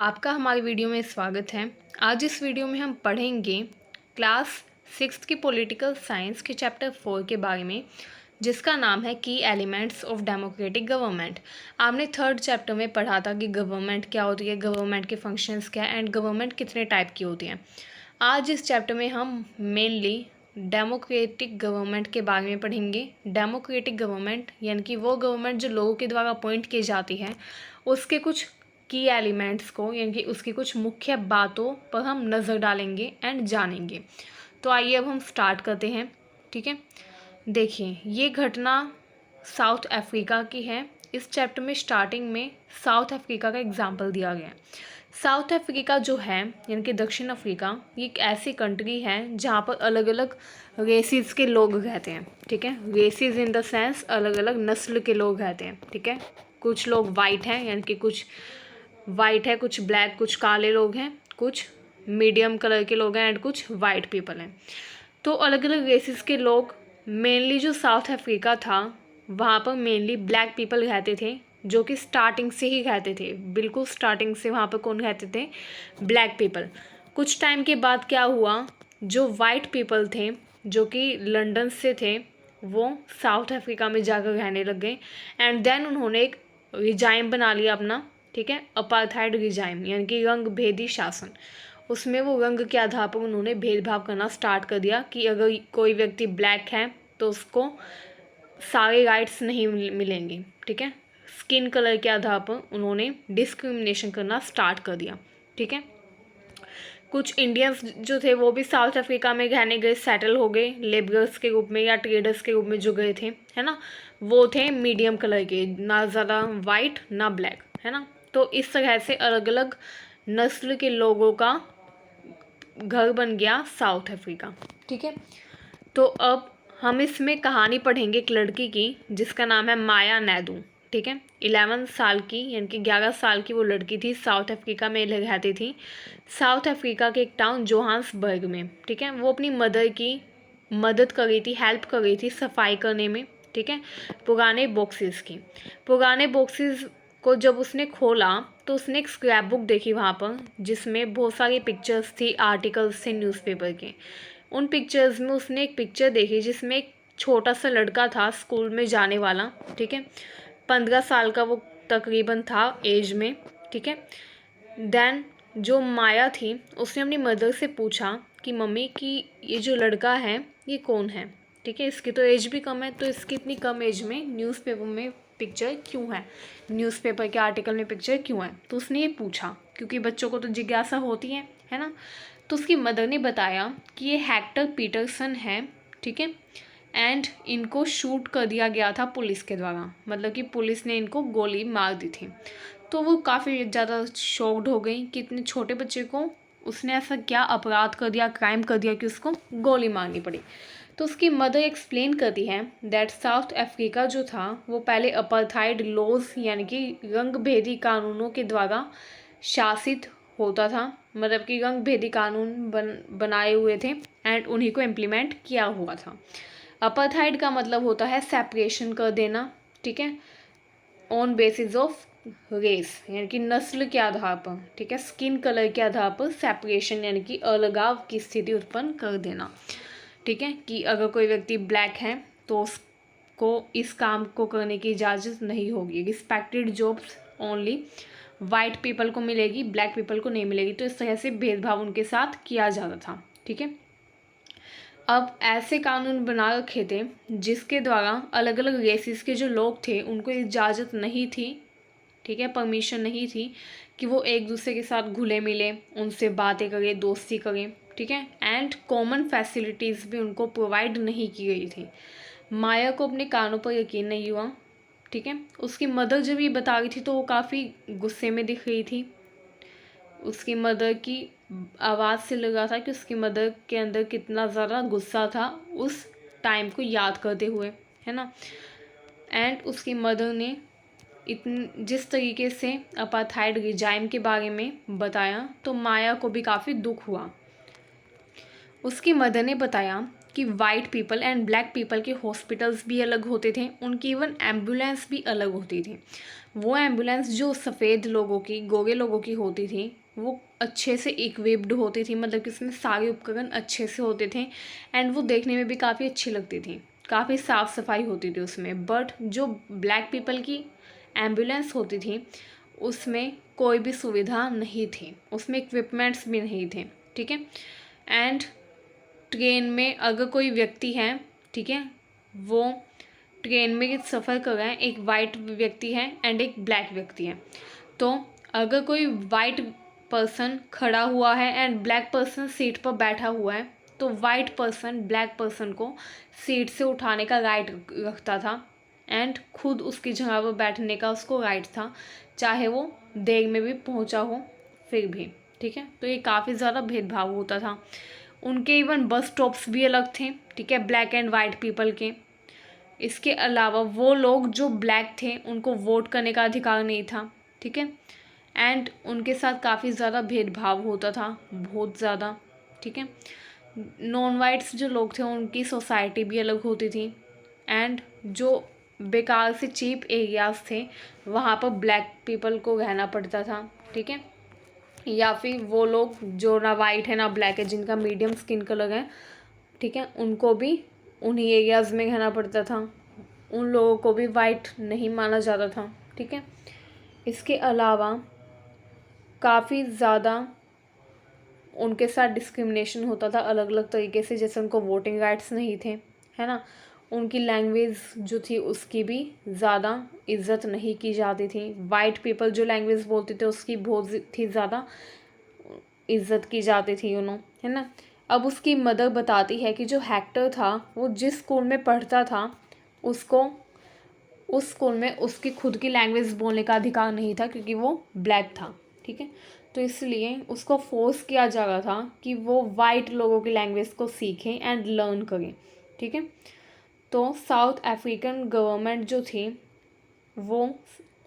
आपका हमारी वीडियो में स्वागत है। आज इस वीडियो में हम पढ़ेंगे क्लास 6 की पॉलिटिकल साइंस के चैप्टर 4 के बारे में, जिसका नाम है की एलिमेंट्स ऑफ डेमोक्रेटिक गवर्नमेंट। आपने थर्ड चैप्टर में पढ़ा था कि गवर्नमेंट क्या होती है, गवर्नमेंट के फंक्शंस क्या है एंड गवर्नमेंट कितने टाइप की होती हैं। आज इस चैप्टर में हम मेनली डेमोक्रेटिक गवर्नमेंट के बारे में पढ़ेंगे। डेमोक्रेटिक गवर्नमेंट यानी कि वो गवर्नमेंट जो लोगों के द्वारा अपॉइंट की जाती है, उसके कुछ की एलिमेंट्स को यानी कि उसकी कुछ मुख्य बातों पर हम नज़र डालेंगे एंड जानेंगे। तो आइए अब हम स्टार्ट करते हैं। ठीक है, देखिए ये घटना साउथ अफ्रीका की है। इस चैप्टर में स्टार्टिंग में साउथ अफ्रीका का एग्जाम्पल दिया गया है। साउथ अफ्रीका जो है यानी कि दक्षिण अफ्रीका, ये एक ऐसी कंट्री है जहाँ पर अलग अलग रेसिस के लोग रहते हैं। ठीक है, रेसिस इन द सेंस अलग अलग नस्ल के लोग रहते हैं। ठीक है, कुछ लोग वाइट हैं यानी कि कुछ वाइट है, कुछ ब्लैक, कुछ काले लोग हैं, कुछ मीडियम कलर के लोग हैं एंड कुछ वाइट पीपल हैं। तो अलग अलग रेसिस के लोग, मेनली जो साउथ अफ्रीका था वहाँ पर मेनली ब्लैक पीपल रहते थे, जो कि स्टार्टिंग से ही रहते थे। बिल्कुल स्टार्टिंग से वहाँ पर कौन रहते थे? Black people. कुछ टाइम के बाद क्या हुआ, जो वाइट पीपल थे जो कि लंदन से थे, वो साउथ अफ्रीका में जाकर रहने लग गए एंड देन उन्होंने एक रिजाइम बना लिया अपना। ठीक है, अपार्थाइड रिजाइम यानी कि रंग भेदी शासन। उसमें वो रंग के आधार पर उन्होंने भेदभाव करना स्टार्ट कर दिया कि अगर कोई व्यक्ति ब्लैक है तो उसको सारे राइट्स नहीं मिलेंगे। ठीक है, स्किन कलर के आधार पर उन्होंने डिस्क्रिमिनेशन करना स्टार्ट कर दिया। ठीक है, कुछ इंडियंस जो थे वो भी साउथ अफ्रीका में रहने गए, सेटल हो गए लेबरर्स के रूप में या ट्रेडर्स के रूप में जो गए थे, है ना। वो थे मीडियम कलर के, ना ज़्यादा वाइट ना ब्लैक, है ना। तो इस तरह से अलग अलग नस्ल के लोगों का घर बन गया साउथ अफ्रीका। ठीक है, तो अब हम इसमें कहानी पढ़ेंगे एक लड़की की जिसका नाम है माया नैदू। ठीक है, 11 साल की यानी कि 11 साल की वो लड़की थी, साउथ अफ्रीका में रहती थी, साउथ अफ्रीका के एक टाउन जोहान्सबर्ग में। ठीक है, वो अपनी मदर की मदद कर रही थी, हेल्प कर रही थी सफाई करने में। ठीक है, पुराने बॉक्सेस को जब उसने खोला तो उसने एक स्क्रैप बुक देखी वहाँ पर, जिसमें बहुत सारी पिक्चर्स थी, आर्टिकल्स थे न्यूज़पेपर के। उन पिक्चर्स में उसने एक पिक्चर देखी जिसमें एक छोटा सा लड़का था स्कूल में जाने वाला। ठीक है, 15 साल का वो तकरीबन था एज में। ठीक है, देन जो माया थी उसने अपनी मदर से पूछा कि मम्मी कि ये जो लड़का है ये कौन है। ठीक है, इसकी तो एज भी कम है, तो इसकी इतनी कम एज में न्यूज़पेपर में पिक्चर क्यों है, न्यूज़पेपर के आर्टिकल में पिक्चर क्यों है। तो उसने ये पूछा क्योंकि बच्चों को तो जिज्ञासा होती है ना। तो उसकी मदर ने बताया कि ये हेक्टर पीटरसन है। ठीक है, एंड इनको शूट कर दिया गया था पुलिस के द्वारा, मतलब कि पुलिस ने इनको गोली मार दी थी। तो वो काफ़ी ज़्यादा शॉक्ड हो गई कि इतने छोटे बच्चे को उसने ऐसा क्या अपराध कर दिया, क्राइम कर दिया कि उसको गोली मारनी पड़ी। तो उसकी मदर एक्सप्लेन करती है दैट साउथ अफ्रीका जो था वो पहले अपार्थाइड लॉज यानी कि रंग भेदी कानूनों के द्वारा शासित होता था, मतलब कि रंग भेदी कानून बनाए हुए थे एंड उन्हीं को इम्प्लीमेंट किया हुआ था। अपार्थाइड का मतलब होता है सेपरेशन कर देना। ठीक है, ऑन बेसिस ऑफ रेस यानी कि नस्ल के आधार पर। ठीक है, स्किन कलर के आधार पर सेपरेशन यानी कि अलगाव की स्थिति उत्पन्न कर देना। ठीक है, कि अगर कोई व्यक्ति ब्लैक है तो उसको इस काम को करने की इजाज़त नहीं होगी, respected jobs only white people को मिलेगी, ब्लैक पीपल को नहीं मिलेगी। तो इस तरह से भेदभाव उनके साथ किया जाता था। ठीक है, अब ऐसे कानून बना रखे थे जिसके द्वारा अलग अलग रेसिस के जो लोग थे उनको इजाज़त नहीं थी, ठीक है, परमिशन नहीं थी कि वो एक दूसरे के साथ घुले मिले, उनसे बातें करें, दोस्ती करें। ठीक है, एंड कॉमन फैसिलिटीज़ भी उनको प्रोवाइड नहीं की गई थी। माया को अपने कानों पर यकीन नहीं हुआ। ठीक है, उसकी मदर जब ये बता रही थी तो वो काफ़ी गुस्से में दिख रही थी। उसकी मदर की आवाज़ से लगा था कि उसकी मदर के अंदर कितना ज़्यादा गुस्सा था उस टाइम को याद करते हुए, है ना। एंड उसकी मदर ने जिस तरीके से अपार्थाइड रिजाइम के बारे में बताया तो माया को भी काफ़ी दुख हुआ। उसकी मदर ने बताया कि white people and black people के हॉस्पिटल्स भी अलग होते थे, उनकी इवन एम्बुलेंस भी अलग होती थी। वो एम्बुलेंस जो सफ़ेद लोगों की, गोरे लोगों की होती थी, वो अच्छे से इक्विप्ड होती थी, मतलब कि उसमें सारे उपकरण अच्छे से होते थे एंड वो देखने में भी काफ़ी अच्छी लगती थी, काफ़ी साफ़ सफाई होती थी उसमें। बट जो ब्लैक पीपल की एम्बुलेंस होती थी उसमें कोई भी सुविधा नहीं थी, उसमें इक्विपमेंट्स भी नहीं थे, ठीक है। एंड ट्रेन में अगर कोई व्यक्ति है, ठीक है, वो ट्रेन में सफ़र कर रहे हैं, एक वाइट व्यक्ति है एंड एक ब्लैक व्यक्ति है, तो अगर कोई वाइट पर्सन खड़ा हुआ है एंड ब्लैक पर्सन सीट पर बैठा हुआ है, तो वाइट पर्सन ब्लैक पर्सन को सीट से उठाने का राइट रखता था एंड खुद उसकी जगह पर बैठने का उसको राइट था, चाहे वो देर में भी पहुंचा हो फिर भी, ठीक है। तो ये काफ़ी ज़्यादा भेदभाव होता था। उनके इवन बस स्टॉप्स भी अलग थे, ठीक है, ब्लैक एंड वाइट पीपल के। इसके अलावा वो लोग जो ब्लैक थे उनको वोट करने का अधिकार नहीं था, ठीक है, एंड उनके साथ काफ़ी ज़्यादा भेदभाव होता था, बहुत ज़्यादा, ठीक है। नॉन वाइट्स जो लोग थे उनकी सोसाइटी भी अलग होती थी एंड जो बेकार से चीप एरियाज़ थे वहाँ पर ब्लैक पीपल को रहना पड़ता था, ठीक है, या फिर वो लोग जो ना वाइट है ना ब्लैक है, जिनका मीडियम स्किन कलर है, ठीक है, उनको भी उन्हीं एरियाज़ में रहना पड़ता था, उन लोगों को भी वाइट नहीं माना जाता था, ठीक है। इसके अलावा काफ़ी ज़्यादा उनके साथ डिस्क्रिमिनेशन होता था अलग अलग तरीके से, जैसे उनको वोटिंग राइट्स नहीं थे, है ना, उनकी लैंग्वेज जो थी उसकी भी ज़्यादा इज्जत नहीं की जाती थी। वाइट पीपल जो लैंग्वेज बोलते थे उसकी बहुत थी ज़्यादा इज्जत की जाती थी, है ना। अब उसकी मदर बताती है कि जो हेक्टर था वो जिस स्कूल में पढ़ता था उसको उस स्कूल में उसकी खुद की लैंग्वेज बोलने का अधिकार नहीं था क्योंकि वो ब्लैक था, ठीक है। तो इसलिए उसको फोर्स किया जा रहा था कि वो वाइट लोगों की लैंग्वेज को सीखें एंड लर्न करें, ठीक है। तो साउथ अफ्रीकन गवर्नमेंट जो थी वो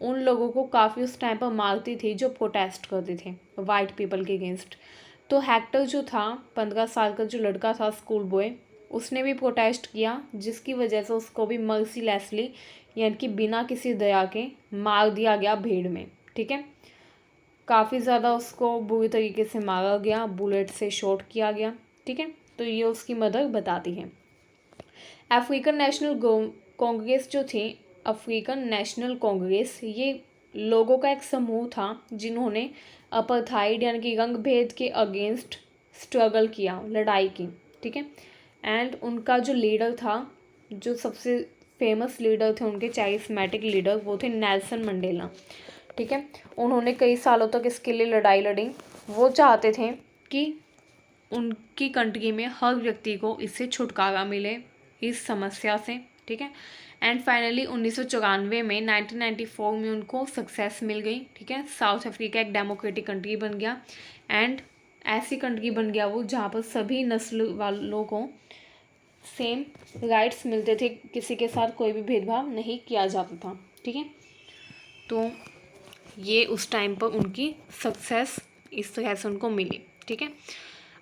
उन लोगों को काफ़ी उस टाइम पर मारती थी जो प्रोटेस्ट करते थे वाइट पीपल के अगेंस्ट। तो हेक्टर जो था 15 साल का जो लड़का था स्कूल बॉय, उसने भी प्रोटेस्ट किया, जिसकी वजह से उसको भी मर्सीलेसली यानी कि बिना किसी दया के मार दिया गया भीड़ में, ठीक है। काफ़ी ज़्यादा उसको बुरी तरीके से मारा गया, बुलेट से शॉट किया गया, ठीक है। तो ये उसकी मदर बताती है। अफ्रीकन नेशनल कांग्रेस जो थी, अफ्रीकन नेशनल कांग्रेस, ये लोगों का एक समूह था जिन्होंने अपार्थाइड यानी कि रंग भेद के अगेंस्ट स्ट्रगल किया, लड़ाई की, ठीक है। एंड उनका जो लीडर था, जो सबसे फेमस लीडर थे उनके, चारिस्मेटिक लीडर, वो थे नेल्सन मंडेला, ठीक है। उन्होंने कई सालों तक इसके लिए लड़ाई लड़ी। वो चाहते थे कि उनकी कंट्री में हर व्यक्ति को इससे छुटकारा मिले, इस समस्या से, ठीक है। एंड फाइनली 1994 में 1994 में उनको सक्सेस मिल गई, ठीक है। साउथ अफ्रीका एक डेमोक्रेटिक कंट्री बन गया एंड ऐसी कंट्री बन गया वो जहाँ पर सभी नस्ल वालों को सेम राइट्स मिलते थे, किसी के साथ कोई भी भेदभाव नहीं किया जाता था, ठीक है। तो ये उस टाइम पर उनकी सक्सेस इस तरह से उनको मिली, ठीक है।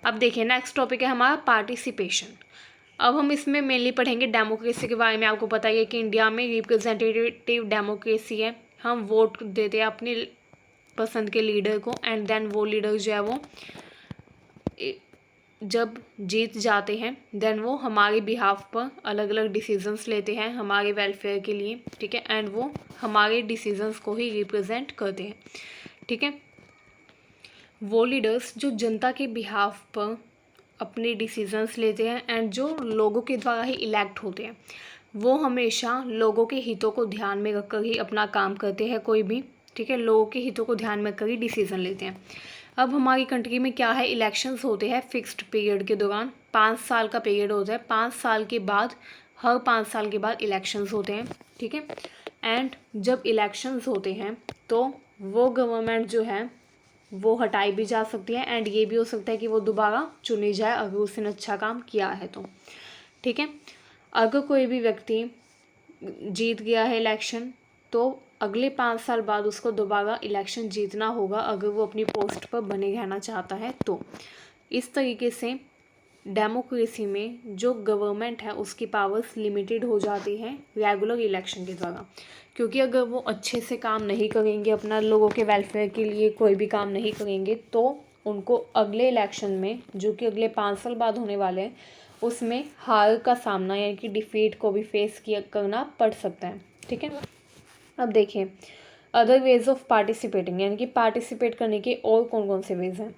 अब देखिए नेक्स्ट टॉपिक है हमारा पार्टिसिपेशन। अब हम इसमें मेनली पढ़ेंगे डेमोक्रेसी के बारे में। आपको पता ही है कि इंडिया में रिप्रेजेंटेटिव डेमोक्रेसी है, हम वोट देते हैं अपनी पसंद के लीडर को एंड देन वो लीडर जो है वो जब जीत जाते हैं देन वो हमारे बिहाफ पर अलग अलग डिसीजंस लेते हैं हमारे वेलफेयर के लिए, ठीक है, एंड वो हमारे डिसीजंस को ही रिप्रेजेंट करते हैं, ठीक है। वो लीडर्स जो जनता के बिहाफ पर अपने डिसीजंस लेते हैं एंड जो लोगों के द्वारा ही इलेक्ट होते हैं, वो हमेशा लोगों के हितों को ध्यान में रखकर ही अपना काम करते हैं कोई भी, ठीक है, लोगों के हितों को ध्यान में रखकर ही डिसीजन लेते हैं। अब हमारी कंट्री में क्या है, इलेक्शंस होते हैं फिक्स्ड पीरियड के दौरान, 5 साल का पीरियड होता है, 5 साल के बाद हर 5 साल के बाद इलेक्शंस होते हैं, ठीक है। एंड जब इलेक्शंस होते हैं तो वो गवर्नमेंट जो है वो हटाई भी जा सकती है एंड ये भी हो सकता है कि वो दोबारा चुनी जाए अगर उसने अच्छा काम किया है तो, ठीक है। अगर कोई भी व्यक्ति जीत गया है इलेक्शन तो अगले 5 साल बाद उसको दोबारा इलेक्शन जीतना होगा अगर वो अपनी पोस्ट पर बने रहना चाहता है तो। इस तरीके से डेमोक्रेसी में जो गवर्नमेंट है उसकी पावर्स लिमिटेड हो जाती हैं रेगुलर इलेक्शन के द्वारा, क्योंकि अगर वो अच्छे से काम नहीं करेंगे, अपना लोगों के वेलफेयर के लिए कोई भी काम नहीं करेंगे, तो उनको अगले इलेक्शन में, जो कि अगले 5 साल बाद होने वाले हैं, उसमें हार का सामना यानी कि डिफीट को भी फेस करना पड़ सकता है। ठीक है, अब देखें अदर वेज ऑफ पार्टिसिपेटिंग, यानी कि पार्टिसिपेट करने के और कौन कौन से वेज हैं।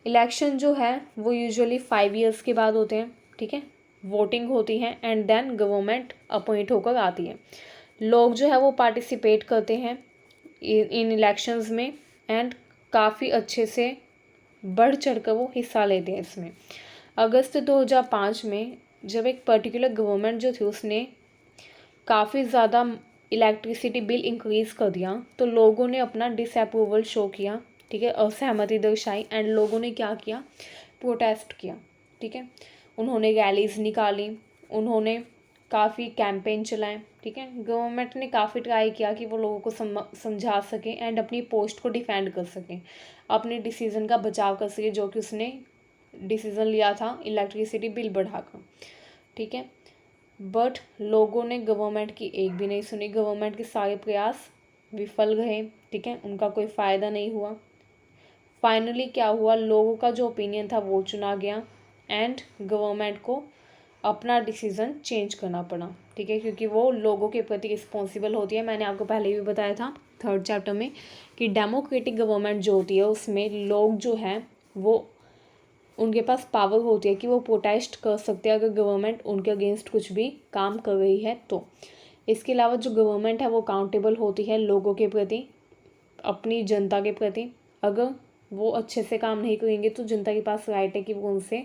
इलेक्शन जो है वो यूजुअली 5 ईयर्स के बाद होते हैं। ठीक है, वोटिंग होती है एंड देन गवर्नमेंट अपॉइंट होकर आती है। लोग जो है वो पार्टिसिपेट करते हैं इन इलेक्शंस में एंड काफ़ी अच्छे से बढ़ चढ़ कर वो हिस्सा लेते हैं इसमें। अगस्त 2005 में जब एक पर्टिकुलर गवर्नमेंट जो थी उसने काफ़ी ज़्यादा इलेक्ट्रिसिटी बिल इंक्रीज़ कर दिया, तो लोगों ने अपना डिसअप्रूवल शो किया। ठीक है, असहमति दर्शाई एंड लोगों ने क्या किया, प्रोटेस्ट किया। ठीक है, उन्होंने रैलीज़ निकाली, उन्होंने काफ़ी कैंपेन चलाए। ठीक है, गवर्नमेंट ने काफ़ी ट्राई किया कि वो लोगों को समझा सकें एंड अपनी पोस्ट को डिफेंड कर सकें, अपने डिसीज़न का बचाव कर सकें जो कि उसने डिसीज़न लिया था इलेक्ट्रिसिटी बिल बढ़ाकर। ठीक है, बट लोगों ने गवर्नमेंट की एक भी नहीं सुनी, गवर्नमेंट के सारे प्रयास विफल गए। ठीक है, उनका कोई फ़ायदा नहीं हुआ। फाइनली क्या हुआ, लोगों का जो ओपिनियन था वो चुना गया एंड गवर्नमेंट को अपना डिसीज़न चेंज करना पड़ा। ठीक है, क्योंकि वो लोगों के प्रति रिस्पॉन्सिबल होती है। मैंने आपको पहले भी बताया था 3rd चैप्टर में कि डेमोक्रेटिक गवर्नमेंट जो होती है उसमें लोग जो हैं वो उनके पास पावर होती है कि वो प्रोटेस्ट कर सकते हैं अगर गवर्नमेंट उनके अगेंस्ट कुछ भी काम कर रही है तो। इसके अलावा जो गवर्नमेंट है वो अकाउंटेबल होती है लोगों के प्रति, अपनी जनता के प्रति। अगर वो अच्छे से काम नहीं करेंगे तो जनता के पास राइट है कि वो उनसे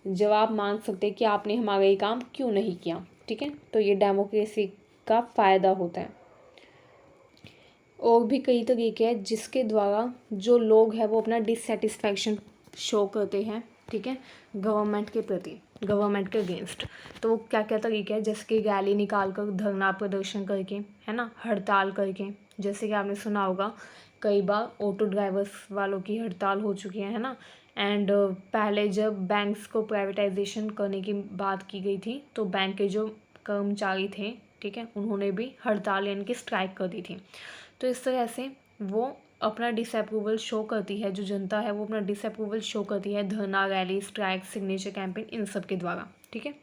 जवाब मांग सकते हैं कि आपने हमारा ये काम क्यों नहीं किया। ठीक है, तो ये डेमोक्रेसी का फ़ायदा होता है। और भी कई तरीके हैं जिसके द्वारा जो लोग हैं वो अपना डिससेटिस्फैक्शन शो करते हैं। ठीक है, गवर्नमेंट के प्रति, गवर्नमेंट के अगेंस्ट। तो वो क्या क्या तरीके हैं, जैसे कि रैली निकाल कर, धरना प्रदर्शन करके, है ना, हड़ताल करके। जैसे कि आपने सुना होगा कई बार ऑटो ड्राइवर्स वालों की हड़ताल हो चुकी है ना। एंड पहले जब बैंक्स को प्राइवेटाइजेशन करने की बात की गई थी तो बैंक के जो कर्मचारी थे, ठीक है, उन्होंने भी हड़ताल यानी कि स्ट्राइक कर दी थी। तो इस तरह से वो अपना डिसअप्रूवल शो करती है, जो जनता है वो अपना डिसअप्रूवल शो करती है धरना, रैली, स्ट्राइक, सिग्नेचर कैंपेन, इन सब के द्वारा। ठीक है,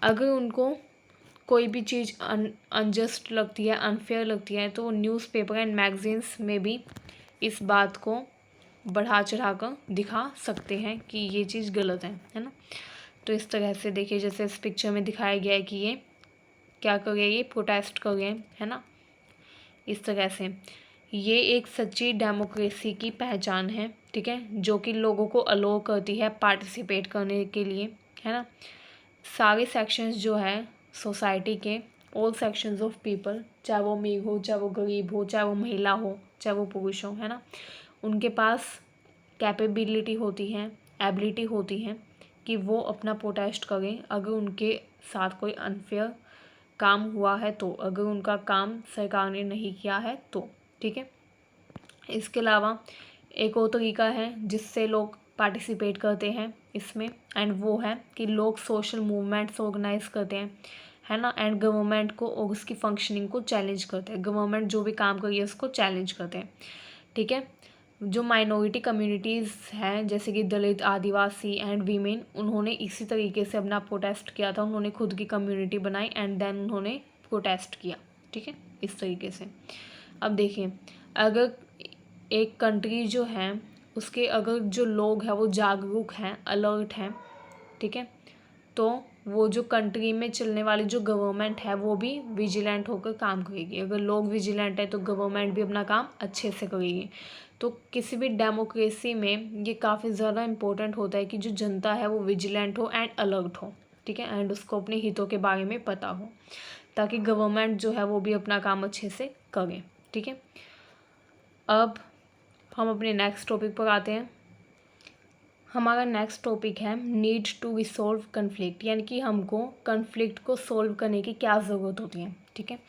अगर उनको कोई भी चीज़ अनजस्ट लगती है, अनफेयर लगती है, तो वो न्यूज़पेपर एंड मैगजीन्स में भी इस बात को बढ़ा चढ़ा कर दिखा सकते हैं कि ये चीज़ गलत है ना। तो इस तरह से देखिए, जैसे इस पिक्चर में दिखाया गया है कि ये क्या कर रहे हैं, ये प्रोटेस्ट कर रहे हैं, है ना। इस तरह से ये एक सच्ची डेमोक्रेसी की पहचान है। ठीक है, जो कि लोगों को अलाउ करती है पार्टिसिपेट करने के लिए, है ना। सारे सेक्शंस जो है सोसाइटी के, ऑल सेक्शंस ऑफ पीपल, चाहे वो अमीर हो, चाहे वो गरीब हो, चाहे वो महिला हो, चाहे वो पुरुष हो, है ना, उनके पास कैपेबिलिटी होती है, एबिलिटी होती है कि वो अपना प्रोटेस्ट करें अगर उनके साथ कोई अनफेयर काम हुआ है तो, अगर उनका काम सरकार ने नहीं किया है तो। ठीक है, इसके अलावा एक और तरीका है जिससे लोग पार्टिसिपेट करते हैं इसमें, एंड वो है कि लोग सोशल मूवमेंट्स ऑर्गेनाइज करते हैं, है ना, एंड गवर्नमेंट को और उसकी फंक्शनिंग को चैलेंज करते हैं। गवर्नमेंट जो भी काम कर रही है उसको चैलेंज करते हैं। ठीक है, जो माइनॉरिटी कम्युनिटीज़ हैं जैसे कि दलित, आदिवासी एंड वीमेन, उन्होंने इसी तरीके से अपना प्रोटेस्ट किया था। उन्होंने खुद की कम्युनिटी बनाई एंड देन उन्होंने प्रोटेस्ट किया। ठीक है, इस तरीके से। अब देखिए, अगर एक कंट्री जो है उसके अगर जो लोग हैं वो जागरूक हैं, अलर्ट हैं, ठीक है, तो वो जो कंट्री में चलने वाली जो गवर्नमेंट है वो भी विजिलेंट होकर काम करेगी। अगर लोग विजिलेंट है तो गवर्नमेंट भी अपना काम अच्छे से करेगी। तो किसी भी डेमोक्रेसी में ये काफ़ी ज़्यादा इम्पोर्टेंट होता है कि जो जनता है वो विजिलेंट हो एंड अलर्ट हो। ठीक है, एंड उसको अपने हितों के बारे में पता हो, ताकि गवर्नमेंट जो है वो भी अपना काम अच्छे से करे। ठीक है, अब हम अपने नेक्स्ट टॉपिक पर आते हैं। हमारा नेक्स्ट टॉपिक है नीड टू रिसोल्व कन्फ्लिक्ट, यानी कि हमको कन्फ्लिक्ट को सोल्व करने की क्या ज़रूरत होती है। ठीक है,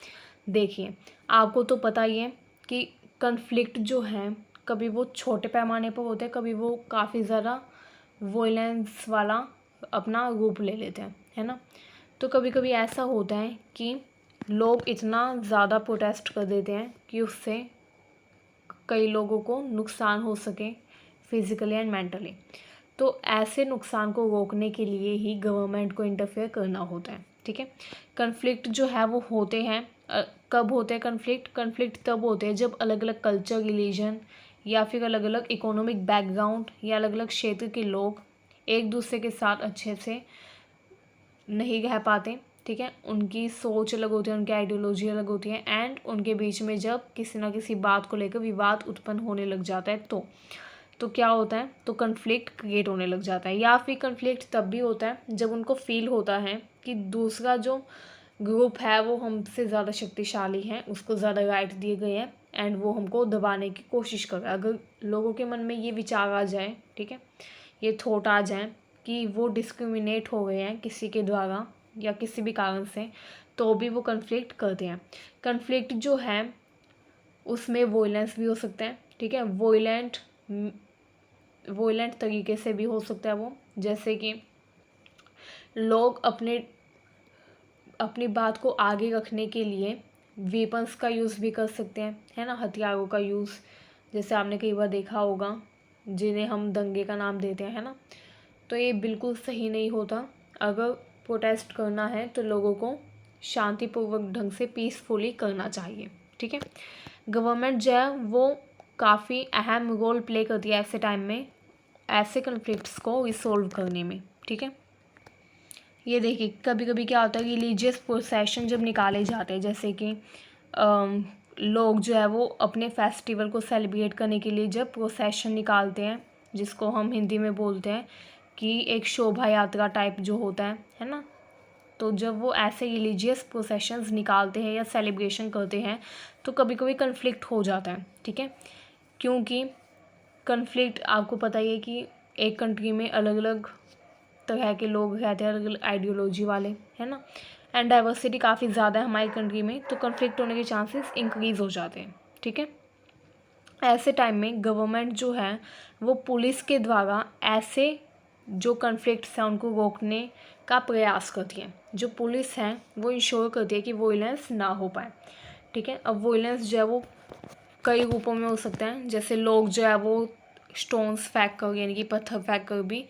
देखिए आपको तो पता ही है कि कन्फ्लिक्ट जो है कभी वो छोटे पैमाने पर होते हैं, कभी वो काफ़ी ज़्यादा वॉयलेंस वाला अपना रूप ले लेते हैं, है ना। तो कभी कभी ऐसा होता है कि लोग इतना ज़्यादा प्रोटेस्ट कर देते हैं कि उससे कई लोगों को नुकसान हो सके फिज़िकली एंड मेंटली। तो ऐसे नुकसान को रोकने के लिए ही गवर्नमेंट को इंटरफेयर करना होता है, ठीक है। कन्फ्लिक्ट जो है वो होते हैं, कब होते हैं कन्फ्लिक्ट तब होते हैं जब अलग अलग कल्चर, रिलीजन या फिर अलग अलग इकोनॉमिक बैकग्राउंड या अलग अलग क्षेत्र के लोग एक दूसरे के साथ अच्छे से नहीं रह पाते, ठीक है। उनकी सोच अलग होती है, उनकी आइडियोलॉजी अलग होती है, एंड उनके बीच में जब किसी ना किसी बात को लेकर विवाद उत्पन्न होने लग जाता है तो क्या होता है, तो कन्फ्लिक्ट क्रिएट होने लग जाता है। या फिर कन्फ्लिक्ट तब भी होता है जब उनको फील होता है कि दूसरा जो ग्रुप है वो हमसे ज़्यादा शक्तिशाली है, उसको ज़्यादा राइट दिए गए हैं एंड वो हमको दबाने की कोशिश कर रहा है। अगर लोगों के मन में ये विचार आ जाए, ठीक है, ये थॉट आ जाए कि वो डिस्क्रिमिनेट हो गए हैं किसी के द्वारा या किसी भी कारण से, तो भी वो कन्फ्लिक्ट करते हैं। कन्फ्लिक्ट जो है उसमें वोलेंस भी हो सकता है, ठीक है। वोलेंट तरीके से भी हो सकता है वो, जैसे कि लोग अपनी बात को आगे रखने के लिए वेपन्स का यूज़ भी कर सकते हैं, है ना, हथियारों का यूज़, जैसे आपने कई बार देखा होगा जिन्हें हम दंगे का नाम देते हैं, है ना। तो ये बिल्कुल सही नहीं होता। अगर प्रोटेस्ट करना है तो लोगों को शांतिपूर्वक ढंग से पीसफुली करना चाहिए, ठीक है। गवर्नमेंट जो है वो काफ़ी अहम रोल प्ले करती है ऐसे टाइम में, ऐसे कन्फ्लिक्ट्स को रिसोल्व करने में, ठीक है। ये देखिए कभी कभी क्या होता है, रिलीजियस प्रोसेशन जब निकाले जाते हैं, जैसे कि लोग जो है वो अपने फेस्टिवल को सेलिब्रेट करने के लिए जब प्रोसेशन निकालते हैं, जिसको हम हिंदी में बोलते हैं कि एक शोभा यात्रा टाइप जो होता है ना। तो जब वो ऐसे रिलीजियस प्रोसेशंस निकालते हैं या सेलिब्रेशन करते हैं तो कभी कभी कन्फ्लिक्ट हो जाता है, ठीक है। क्योंकि कन्फ्लिक्ट आपको पता ही है कि एक कंट्री में अलग अलग तरह के लोग रहते हैं, अलग अलग आइडियोलॉजी वाले, है ना, एंड डाइवर्सिटी काफ़ी ज़्यादा है हमारी कंट्री में, तो कन्फ्लिक्ट होने के चांसेस इंक्रीज़ हो जाते हैं, ठीक है। ऐसे टाइम में गवर्नमेंट जो है वो पुलिस के द्वारा ऐसे जो कन्फ्लिक्ट्स हैं उनको रोकने का प्रयास करती है। जो पुलिस है वो इंश्योर करती है कि वोलेंस ना हो पाए, ठीक है। अब वोलेंस जो है वो कई रूपों में हो सकता है, जैसे लोग जो है वो स्टोन्स फेंक कर, यानी कि पत्थर फेंक कर भी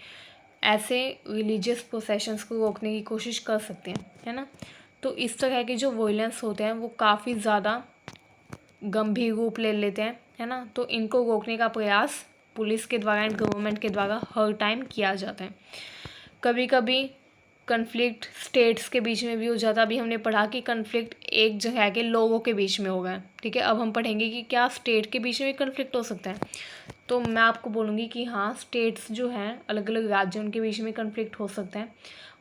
ऐसे रिलीजियस प्रोसेशंस को रोकने की कोशिश कर सकते हैं, है ना। तो इस तरह के जो वोलेंस होते हैं वो काफ़ी ज़्यादा गंभीर रूप ले लेते हैं, है ना। तो इनको रोकने का प्रयास पुलिस के द्वारा एंड गवर्नमेंट के द्वारा हर टाइम किया जाता है। कभी कभी कन्फ्लिक्ट स्टेट्स के बीच में भी हो जाता है। अभी हमने पढ़ा कि कन्फ्लिक्ट एक जगह के लोगों के बीच में होगा, ठीक है। अब हम पढ़ेंगे कि क्या स्टेट के बीच में भी कन्फ्लिक्ट हो सकता है। तो मैं आपको बोलूँगी कि हाँ, स्टेट्स जो हैं, अलग अलग राज्य, उनके बीच में कन्फ्लिक्ट हो सकता है।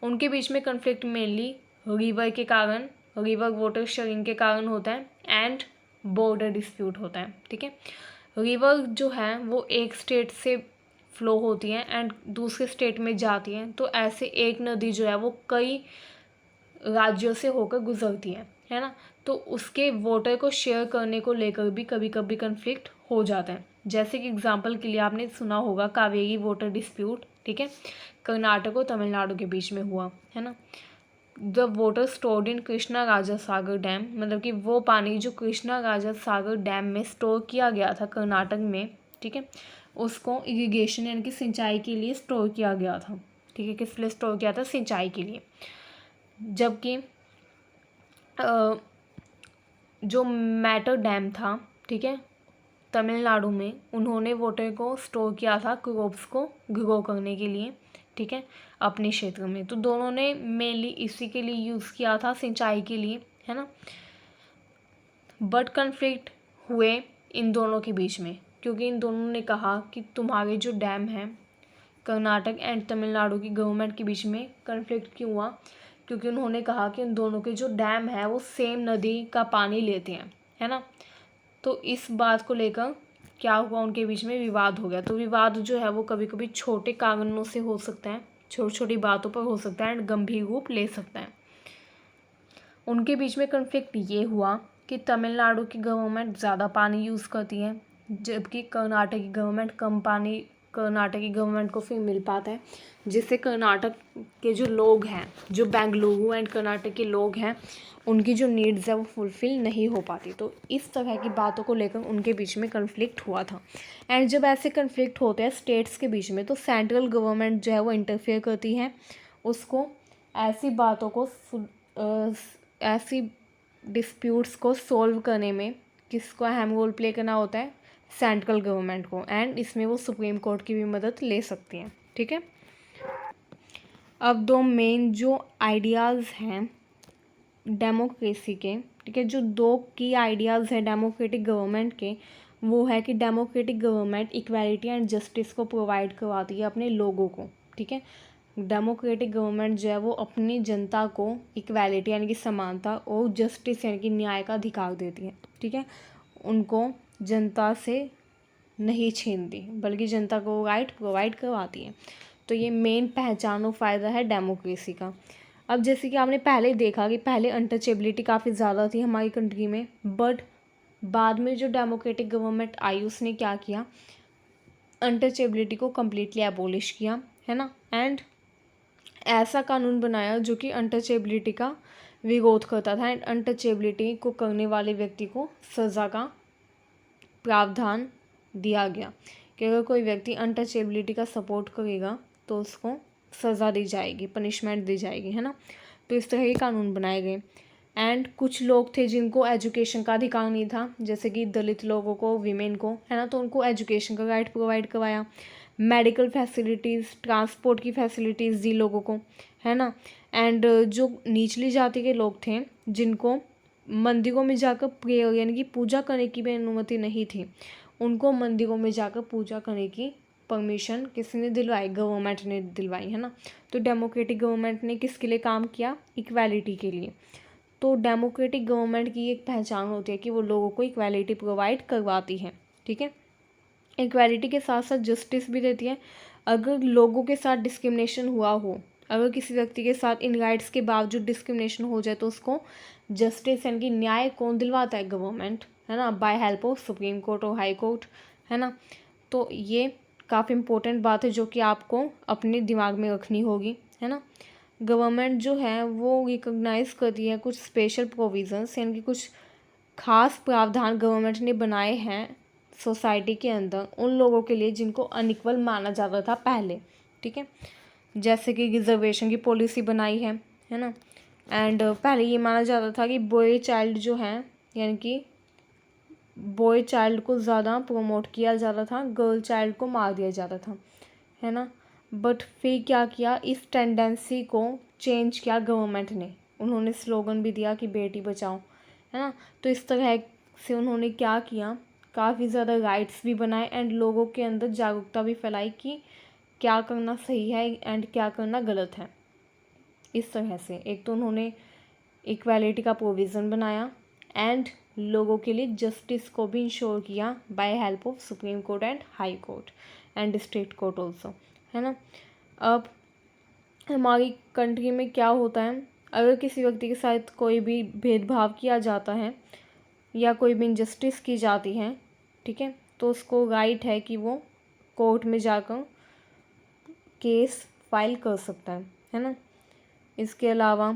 उनके बीच में कन्फ्लिक्ट मेनली रिवर के कारण, रिवर वाटर शेयरिंग के कारण होता है एंड बॉर्डर डिस्प्यूट होता है, ठीक है। रिवर जो है वो एक स्टेट से फ्लो होती हैं एंड दूसरे स्टेट में जाती हैं, तो ऐसे एक नदी जो है वो कई राज्यों से होकर गुजरती है ना। तो उसके वाटर को शेयर करने को लेकर भी कभी कभी कन्फ्लिक्ट हो जाता है। जैसे कि एग्जांपल के लिए आपने सुना होगा कावेरी वाटर डिस्प्यूट, ठीक है, कर्नाटक और तमिलनाडु के बीच में हुआ, है ना। The water stored in Krishna Raja Sagar dam, मतलब कि वो पानी जो कृष्णा राजा सागर डैम में स्टोर किया गया था कर्नाटक में, ठीक है, उसको इरिगेशन यानी कि सिंचाई के लिए स्टोर किया गया था, ठीक है। किस लिए स्टोर किया था? सिंचाई के लिए। जबकि जो मैटर डैम था, ठीक है, तमिलनाडु में, उन्होंने वाटर को स्टोर किया था क्रॉप्स को ग्रो करने के लिए, ठीक है, अपने क्षेत्र में। तो दोनों ने मेनली इसी के लिए यूज़ किया था, सिंचाई के लिए, है ना। बट कन्फ्लिक्ट हुए इन दोनों के बीच में, क्योंकि इन दोनों ने कहा कि तुम्हारे जो डैम है, कर्नाटक एंड तमिलनाडु की गवर्नमेंट के बीच में कन्फ्लिक्ट क्यों हुआ? क्योंकि उन्होंने कहा कि इन दोनों के जो डैम है वो सेम नदी का पानी लेते हैं, है ना। तो इस बात को लेकर क्या हुआ, उनके बीच में विवाद हो गया। तो विवाद जो है वो कभी कभी छोटे कारणों से हो सकता है, छोटी छोटी बातों पर हो सकता है एंड गंभीर रूप ले सकता है। उनके बीच में कन्फ्लिक्ट ये हुआ कि तमिलनाडु की गवर्नमेंट ज़्यादा पानी यूज़ करती है, जबकि कर्नाटक की गवर्नमेंट कम पानी कर्नाटक की गवर्नमेंट को फिर मिल पाता है, जिससे कर्नाटक के जो लोग हैं, जो बेंगलुरु एंड कर्नाटक के लोग हैं, उनकी जो नीड्स है वो फुलफ़िल नहीं हो पाती। तो इस तरह की बातों को लेकर उनके बीच में कन्फ्लिक्ट हुआ था। एंड जब ऐसे कन्फ्लिक्ट होते हैं स्टेट्स के बीच में, तो सेंट्रल गवर्नमेंट जो है वो इंटरफेयर करती है, उसको ऐसी बातों को ऐसी डिस्प्यूट्स को सॉल्व करने में किसको अहम रोल प्ले करना होता है, सेंट्रल गवर्नमेंट को। एंड इसमें वो सुप्रीम कोर्ट की भी मदद ले सकती हैं। ठीक है, अब दो मेन जो आइडियाज़ हैं डेमोक्रेसी के, ठीक है, जो दो की आइडियाज़ हैं डेमोक्रेटिक गवर्नमेंट के, वो है कि democratic government equality and justice को प्रोवाइड करवाती है अपने लोगों को। ठीक है, डेमोक्रेटिक गवर्नमेंट जो है वो अपनी जनता को इक्वालिटी यानी कि समानता और जस्टिस यानी कि न्याय का अधिकार देती है। ठीक है, उनको जनता से नहीं छीनती बल्कि जनता को राइट प्रोवाइड करवाती है। तो ये मेन पहचान और फ़ायदा है डेमोक्रेसी का। अब जैसे कि आपने पहले देखा कि पहले अनटचेबिलिटी काफ़ी ज़्यादा थी हमारी कंट्री में, बट बाद में जो डेमोक्रेटिक गवर्नमेंट आई उसने क्या किया, अनटचेबिलिटी को कम्प्लीटली एबोलिश किया, है ना। एंड ऐसा कानून बनाया जो कि अनटचेबिलिटी का विरोध करता था। एंड अनटचेबिलिटी को करने वाले व्यक्ति को सज़ा का प्रावधान दिया गया कि अगर कोई व्यक्ति अनटचेबिलिटी का सपोर्ट करेगा तो उसको सज़ा दी जाएगी, पनिशमेंट दी जाएगी, है ना। तो इस तरह के कानून बनाए गए। एंड कुछ लोग थे जिनको एजुकेशन का अधिकार नहीं था, जैसे कि दलित लोगों को, वीमेन को, है ना, तो उनको एजुकेशन का राइट प्रोवाइड करवाया। मेडिकल फैसिलिटीज़, ट्रांसपोर्ट की फैसिलिटीज़ दी लोगों को, है ना। एंड जो निचली जाति के लोग थे जिनको मंदिरों में जाकर प्रेयर यानी कि पूजा करने की भी अनुमति नहीं थी, उनको मंदिरों में जाकर पूजा करने की परमिशन किसने दिलवाई, गवर्नमेंट ने दिलवाई, है ना। तो डेमोक्रेटिक गवर्नमेंट ने किसके लिए काम किया, इक्वालिटी के लिए। तो डेमोक्रेटिक गवर्नमेंट की एक पहचान होती है कि वो लोगों को इक्वालिटी प्रोवाइड करवाती है। ठीक है, इक्वालिटी के साथ साथ जस्टिस भी देती है। अगर लोगों के साथ डिस्क्रिमिनेशन हुआ हो, अगर किसी व्यक्ति के साथ इन राइट्स के बावजूद डिस्क्रिमिनेशन हो जाए तो उसको जस्टिस यानी कि न्याय कौन दिलवाता है, गवर्नमेंट, है ना, by help of supreme court और हाई कोर्ट, है ना। तो ये काफ़ी इंपॉर्टेंट बात है जो कि आपको अपने दिमाग में रखनी होगी, है ना। गवर्नमेंट जो है वो रिकॉग्नाइज़ करती है कुछ स्पेशल प्रोविज़न्स यानी कि कुछ खास प्रावधान गवर्नमेंट ने बनाए हैं सोसाइटी के अंदर उन लोगों के लिए जिनको अनइक्वल माना जाता था पहले। ठीक है, जैसे कि रिजर्वेशन की पॉलिसी बनाई है ना। एंड पहले ये माना जाता था कि बॉय चाइल्ड जो है यानी कि बॉय चाइल्ड को ज़्यादा प्रमोट किया जाता था, गर्ल चाइल्ड को मार दिया जाता था, है ना। बट फिर क्या किया, इस टेंडेंसी को चेंज किया गवर्नमेंट ने, उन्होंने स्लोगन भी दिया कि बेटी बचाओ, है ना। तो इस तरह से उन्होंने क्या किया, काफ़ी ज़्यादा राइट्स भी बनाए एंड लोगों के अंदर जागरूकता भी फैलाई कि क्या करना सही है एंड क्या करना गलत है। इस तरह से एक तो उन्होंने इक्वालिटी का प्रोविज़न बनाया एंड लोगों के लिए जस्टिस को भी इंश्योर किया by help of supreme court and high court and state court also, है ना। अब हमारी कंट्री में क्या होता है, अगर किसी व्यक्ति के साथ कोई भी भेदभाव किया जाता है या कोई भी इनजस्टिस की जाती है, ठीक है, तो उसको राइट है कि वो कोर्ट में जाकर केस फाइल कर सकता है ना। इसके अलावा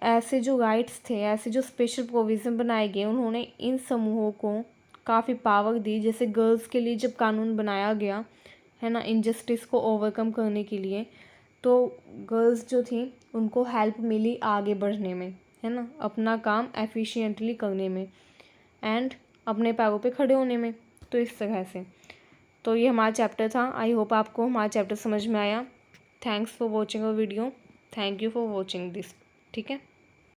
ऐसे जो राइट्स थे, ऐसे जो स्पेशल प्रोविज़न बनाए गए, उन्होंने इन समूहों को काफ़ी पावर दी। जैसे गर्ल्स के लिए जब कानून बनाया गया, है ना, इनजस्टिस को ओवरकम करने के लिए, तो गर्ल्स जो थी उनको हेल्प मिली आगे बढ़ने में, है ना, अपना काम एफिशिएंटली करने में एंड अपने पैरों पे खड़े होने में। तो इस तरह से तो ये हमारा चैप्टर था। आई होप आपको हमारा चैप्टर समझ में आया। Thanks for watching our video. Thank you for watching this. ठीक है।